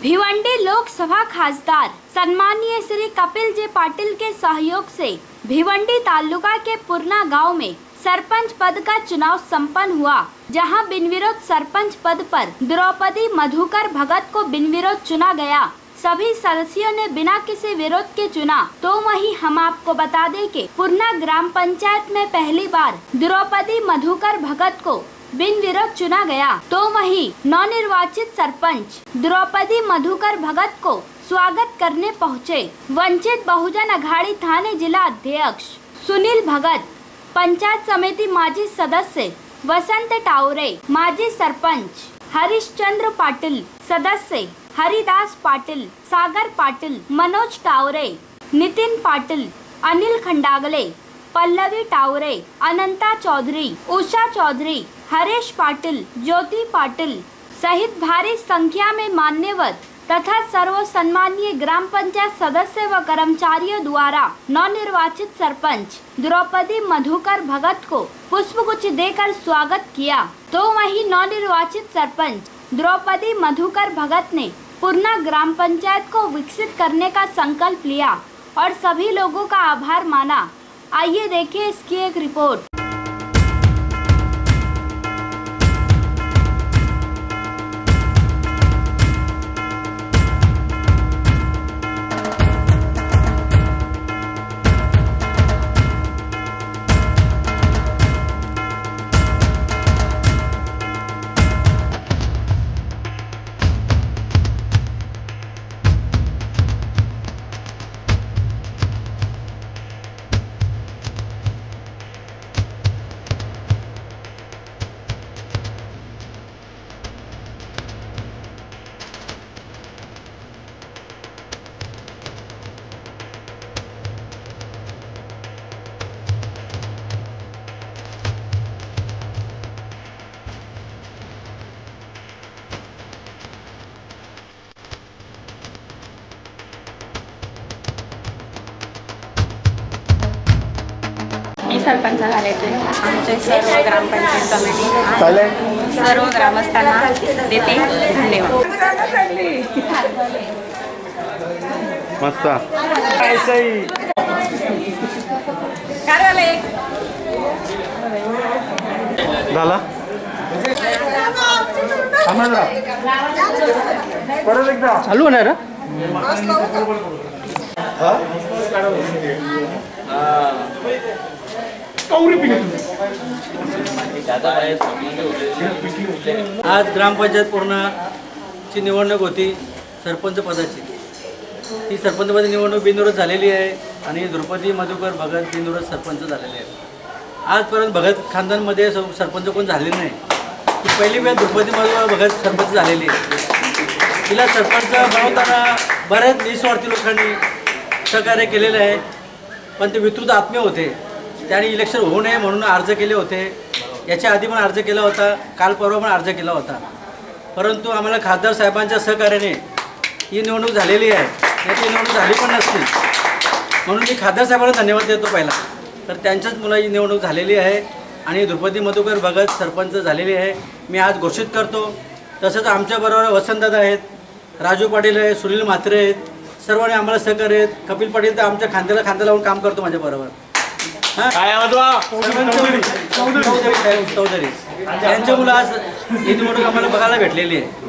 भिवंडी लोकसभा खासदार सम्मानीय श्री कपिल जी पाटिल के सहयोग से भिवंडी तालुका के पुरना गांव में सरपंच पद का चुनाव संपन्न हुआ, जहां बिन विरोध सरपंच पद पर द्रौपदी मधुकर भगत को बिन विरोध चुना गया। सभी सदस्यों ने बिना किसी विरोध के चुना। तो वहीं हम आपको बता दें कि पुरना ग्राम पंचायत में पहली बार द्रौपदी मधुकर भगत को बिन विरोध चुना गया। तो वहीं नवनिर्वाचित सरपंच द्रौपदी मधुकर भगत को स्वागत करने पहुंचे वंचित बहुजन अघाड़ी थाने जिला अध्यक्ष सुनील भगत, पंचायत समिति माजी सदस्य वसंत टावरे, माजी सरपंच हरिश्चंद्र पाटिल, सदस्य हरिदास पाटिल, सागर पाटिल, मनोज टावरे, नितिन पाटिल, अनिल खंडागले, पल्लवी टावरे, अनंता चौधरी, उषा चौधरी, हरेश पाटिल, ज्योति पाटिल सहित भारी संख्या में मान्यवर तथा सर्व सम्मानीय ग्राम पंचायत सदस्य व कर्मचारियों द्वारा नवनिर्वाचित सरपंच द्रौपदी मधुकर भगत को पुष्पगुच्छ देकर स्वागत किया। तो वहीं नवनिर्वाचित सरपंच द्रौपदी मधुकर भगत ने पुरना ग्राम पंचायत को विकसित करने का संकल्प लिया और सभी लोगों का आभार माना। आइए देखिए इसकी एक रिपोर्ट। सरपंच झाले ते आमचे सर्व ग्रामपंचायत कमिटी सर्व ग्रामस्थांना देते धन्यवाद। मस्त झाला परत एकदा चालू होणार आज ग्रामपंचायत पूर्णची निवडणूक होती सरपंच पदाची। ती सरपंच पदाची निवडणूक बिनविरोध झालेली आहे आणि द्रौपदी मधुकर भगत बिनविरोध सरपंच झालेले आहेत। आजपर्यंत भगत खानदानमध्ये सरपंच कोण झालेले नाही। ती पहिली वेळ द्रौपदी मधुकर भगत सरपंच झालेली आहे। तिला सरपंच बनवताना बऱ्याच निस्वार्थी लोकांनी सहकार्य केलेलं आहे, पण ते विस्तृत आत्मीय होते। त्याने इलेक्शन होऊ नये म्हणून अर्ज केले होते। याच्या आधी पण अर्ज केला होता, काल परवा पण अर्ज केला होता, परंतु आम्हाला खासदार साहेबांच्या सहकार्याने ही निवडणूक झालेली आहे। याची निवडणूक झाली पण नसती म्हणून मी खासदार साहेबांना धन्यवाद देतो पहिला। तर त्यांच्याच मुला ही निवडणूक झालेली आहे आणि द्रौपदी मधुकर भगत सरपंच झालेली आहे मी आज घोषित करतो। तसंच आमच्याबरोबर वसंतदादा आहेत, राजू पाटील आहेत, सुनील म्हात्रे आहेत, सर्वांनी आम्हाला सहकार्य आहेत। कपिल पाटील तर आमच्या खांद्याला खांदा लावून काम करतो माझ्याबरोबर। चौधरी यांच्या मुलं आज ही निवडणूक आम्हाला बघायला भेटलेली आहे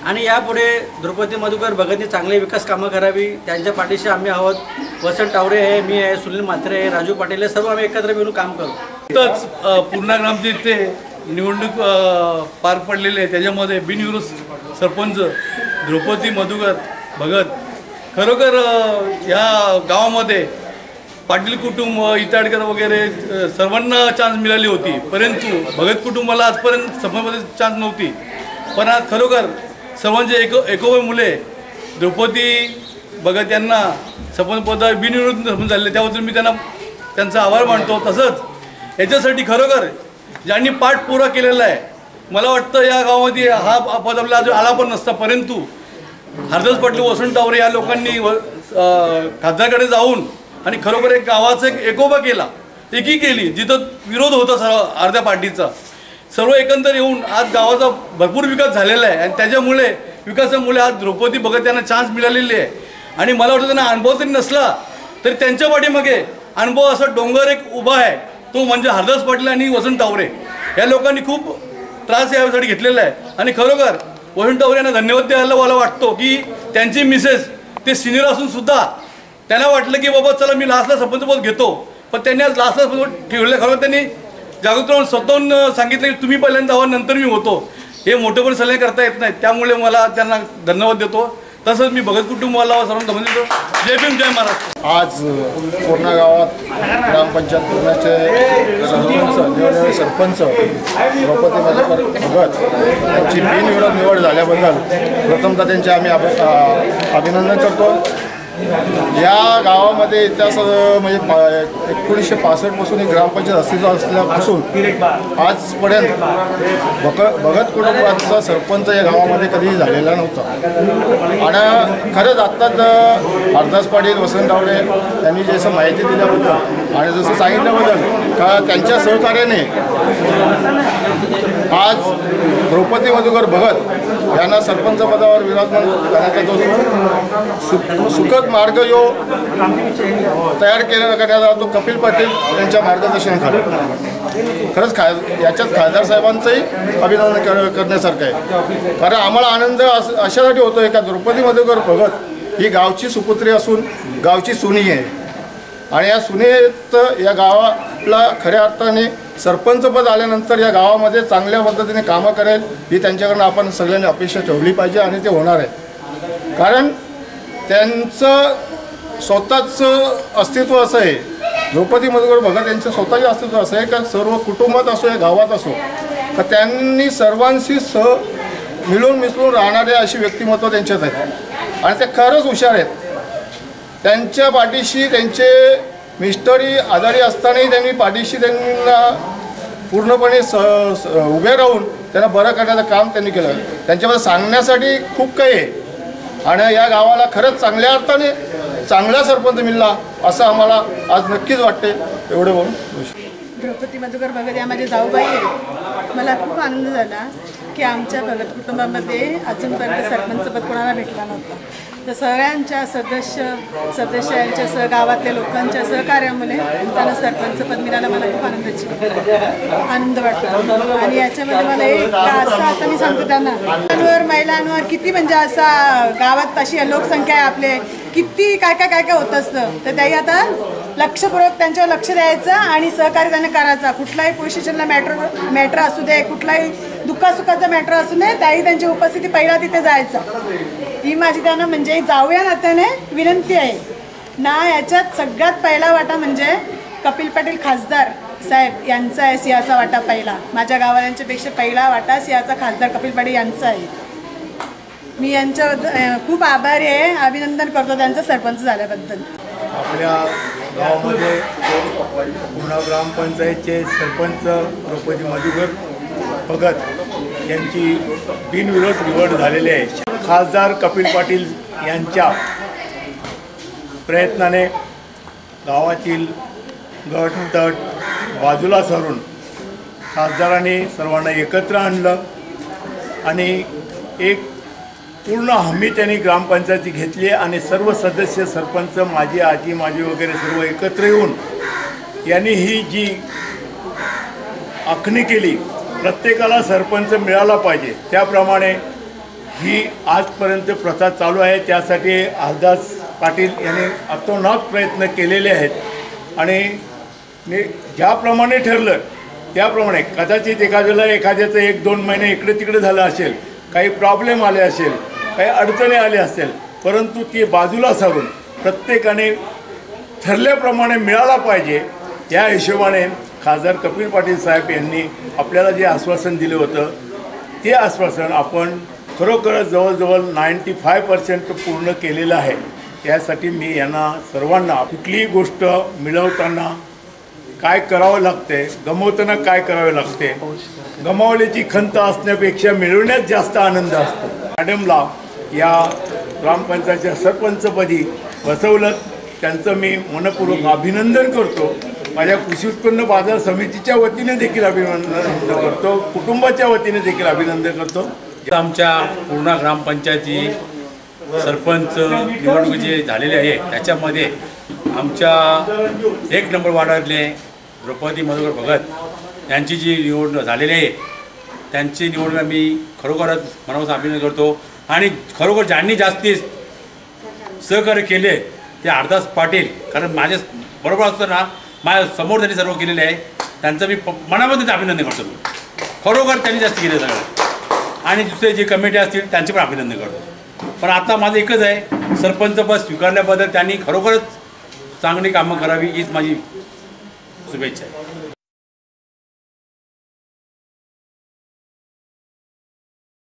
आणि यापुढे द्रौपदी मधुकर भगतनी चांगले विकास कामं करावी त्यांच्या पाठीशी आम्ही आहोत। वसंत टावरे आहे, मी आहे, सुनील म्हात्रे आहे, राजू पाटील आहे, सर्व आम्ही एकत्र मिळून काम करू। तच पूर्णा ग्रामची इथे निवडणूक पार पडलेली आहे, त्याच्यामध्ये बिनविरोध सरपंच द्रौपदी मधुकर भगत खरोखर या गावामध्ये पाटील कुटुंब, इताडकर वगैरे सर्वांना चान्स मिळाली होती, परंतु भगत कुटुंबाला आजपर्यंत सरपंचमध्ये चान्स नव्हती। पण आज खरोखर सर्वांचे एकोपे मुले द्रौपदी भगत यांना सरपंच पदावर बिनविरोध सरपंच झाले, त्याबद्दल मी त्यांचा आभार मानतो। तसंच याच्यासाठी खरोखर ज्यांनी पाठपुरा केलेला आहे, मला वाटतं या गावामध्ये हा पद आपला अजून आला पण नसता, परंतु हरदास पाटील, वसंत टावरे या लोकांनी खासदारकडे जाऊन आणि खरोखर एक गावाचा एक एकोपा केला, एकी केली जिथं विरोध होता सर्व अर्ध्या पार्टीचा। सर्व एकंदर येऊन आज गावाचा भरपूर विकास झालेला आहे आणि त्याच्यामुळे विकासामुळे आज द्रौपदी भगत यांना चान्स मिळालेली आहे. आणि मला वाटतं त्यांना अनुभव तरी नसला तरी त्यांच्या पाठीमागे अनुभव असा डोंगर एक उभा आहे, तो म्हणजे हरदास पाटील आणि वसंत तावरे. या लोकांनी खूप त्रास यासाठी घेतलेला आहे. आणि खरोखर वसंत तावरे यांना धन्यवाद द्यायला मला वाटतो की त्यांची मिसेस ते सिनियर असून सुद्धा त्यांना वाटलं की बाबा चला मी लास्टला सरपंचपद घेतो, पण त्यांनी आज लास्टला ठेवलं. खरं त्यांनी जागृत राहून स्वतःहून सांगितलं की तुम्ही पहिल्यांदा व्हा नंतर मी होतो. हे मोठेपण सल्ले करता येत नाहीत, त्यामुळे मला त्यांना धन्यवाद देतो. तसंच मी भगत कुटुंबाला सर्वांना धन्यवाद देतो. जय भीम जय महाराष्ट्र. आज पूर्णा गावात ग्रामपंचायत पूर्णाचे सरपंच द्रौपदी मधुकर भगत यांची बिनविरोध निवड झाल्याबद्दल प्रथमतः त्यांचे आम्ही अभिनंदन करतो. या गावामध्ये इतिहास म्हणजे 1965 पासून ही ग्रामपंचायत अस्तित्वात असल्यापासून आजपर्यंत भगत कुटुंबाचा सरपंच या गावामध्ये कधीही झालेला नव्हता. आणि खरंच आत्ताच हरदास पाटील वसंत तावरे यांनी जसं माहिती दिल्याबद्दल आणि जसं सांगितल्याबद्दल का त्यांच्या सहकार्याने आज द्रौपदी मधुकर भगत यांना सरपंच पदावर विराजमान करण्याचा जो सुखद मार्ग जो तयार करण्यात तो कपिल पाटील यांच्या मार्गदर्शनाखाली खरंच याच्यात खासदार साहेबांचंही अभिनंदन करण्यासारखं आहे. कारण आम्हाला आनंद अशासाठी होतो आहे का द्रौपदी मधुकर भगत ही गावची सुपुत्री असून गावची सुनी आहे. आणि या सुनेत या गावाला खऱ्या अर्थाने सरपंचपद आल्यानंतर या गावामध्ये चांगल्या पद्धतीने कामं करेल ही त्यांच्याकडून आपण सगळ्यांनी अपेक्षा ठेवली पाहिजे आणि ते होणार आहे. कारण त्यांचं स्वतःचं अस्तित्व असं आहे, द्रौपदी मधुकर भगत यांचं स्वतःचे अस्तित्व असं आहे का सर्व कुटुंबात असो या गावात असो तर त्यांनी सर्वांशी मिळून मिसळून राहणारे अशी व्यक्तिमत्व त्यांच्यात आहेत. आणि ते खरंच हुशार आहेत. त्यांच्या पाठीशी त्यांचे मिस्टरी आजारी असतानाही त्यांनी पाठीशी त्यांना पूर्णपणे उभे राहून त्यांना बरं करण्याचं काम त्यांनी केलं. त्यांच्यामध्ये सांगण्यासाठी खूप काही आहे. आणि या गावाला खरंच चांगल्या अर्थाने चांगला सरपंच मिळाला असं आम्हाला आज नक्कीच वाटते. एवढे बोलून द्रौपदी मधुकर भगत या माझ्या जाऊबाई आहेत. मला खूप आनंद झाला की आमच्या भगत कुटुंबामध्ये अजूनपर्यंत सरपंचपद कोणाला भेटला नव्हता. तर सगळ्यांच्या सदस्यांच्या गावातल्या लोकांच्या सहकार्यामुळे त्यांना सरपंचपद मिळालं. मला खूप आनंद वाटतो. आणि याच्यामध्ये मला एक असं आता मी सांगतो त्यांना महिलांवर किती म्हणजे असा गावात अशी लोकसंख्या आहे आपले किती काय होत असतं. तर त्याही आता लक्षपूर्वक त्यांच्यावर लक्ष द्यायचं आणि सहकार्य त्यांना करायचा. कुठलाही पोलिस मॅटर असू दे, कुठलाही दुःखासुखाचा मॅटर असू दे, त्याही त्यांची उपस्थिती पहिला तिथे जायचा. ही माझी त्यांना म्हणजे जाऊया नात्याने विनंती आहे ना. याच्यात सगळ्यात पहिला वाटा म्हणजे कपिल पाटील खासदार साहेब यांचा आहे. सिंहाचा वाटा पहिला माझ्या गावाल्यांच्यापेक्षा पहिला वाटा सिंहाचा खासदार कपिल पाटील यांचा आहे. मी यांच्याबद्दल खूप आभारी आहे, अभिनंदन करतो त्यांचं सरपंच झाल्याबद्दल. आपल्या गावामध्ये पूर्णा ग्रामपंचायतचे सरपंच द्रौपदी मधुकर भगत यांची बिनविरोध निवड झालेली आहे. खासदार कपिल पाटील यांच्या प्रयत्नाने गावातील गट तट बाजूला सरून खासदारांनी सर्वांना एकत्र आणलं आणि एक पूर्ण हमी त्यांनी ग्रामपंचायती घेतली आणि सर्व सदस्य सरपंच माजी वगैरे सर्व एकत्र येऊन यांनी ही जी आखणी केली प्रत्येकाला सरपंच मिळाला पाहिजे त्याप्रमाणे ही आजपर्यंत प्रथा चालू आहे. त्यासाठी हरदास पाटील यांनी अतोनात प्रयत्न केलेले आहेत आणि ज्याप्रमाणे ठरलं त्याप्रमाणे कदाचित एखाद्याचं 1-2 महिने इकडे तिकडे झालं असेल, काही प्रॉब्लेम आले असेल, काही अडचणी आल्या असेल, परंतु ती बाजूला सारून प्रत्येकाने ठरल्याप्रमाणे मिळाला पाहिजे या हिशोबाने खासदार कपिल पाटील साहेब यांनी आपल्याला जे आश्वासन दिलं होतं ते आश्वासन आपण खरोखरच जवळजवळ 95% पूर्ण केलेलं आहे. त्यासाठी मी यांना सर्वांना कुठलीही गोष्ट मिळवताना काय करावं लागते, गमवताना काय करावे लागते, गमावल्याची खंत असण्यापेक्षा मिळवण्यात जास्त आनंद असतो. मॅडमला या ग्रामपंचायतच्या सरपंचपदी बसवलं त्यांचं मी मनपूर्वक अभिनंदन करतो. माझ्या कृषी उत्पन्न बाजार समितीच्या वतीने देखील अभिनंदन करतो, कुटुंबाच्या वतीने देखील अभिनंदन करतो. आमच्या पूर्णा ग्रामपंचायती सरपंच निवडणूक जे झालेले आहे त्याच्यामध्ये आमच्या 1 नंबर वार्डातले द्रौपदी मधुकर भगत यांची जी निवडणूक झालेली आहे त्यांची निवडणूक आम्ही खरोखरच मनापासून अभिनंदन करतो. आणि खरोखर ज्यांनी जास्ती सहकार्य केले ते हरदास पाटील, कारण माझ्या बरोबर असताना माझ्या समोर त्यांनी सर्व केलेले आहे त्यांचं मी मनामध्ये अभिनंदन करतो. खरोखर त्यांनी जास्त केले सगळं. आणि दुसरे जे कमिटी असतील त्यांचे पण अभिनंदन करतो. पण आता माझं एकच आहे, सरपंच पद स्वीकारल्याबद्दल त्यांनी खरोखरच चांगली कामं करावी हीच माझी शुभेच्छा आहे.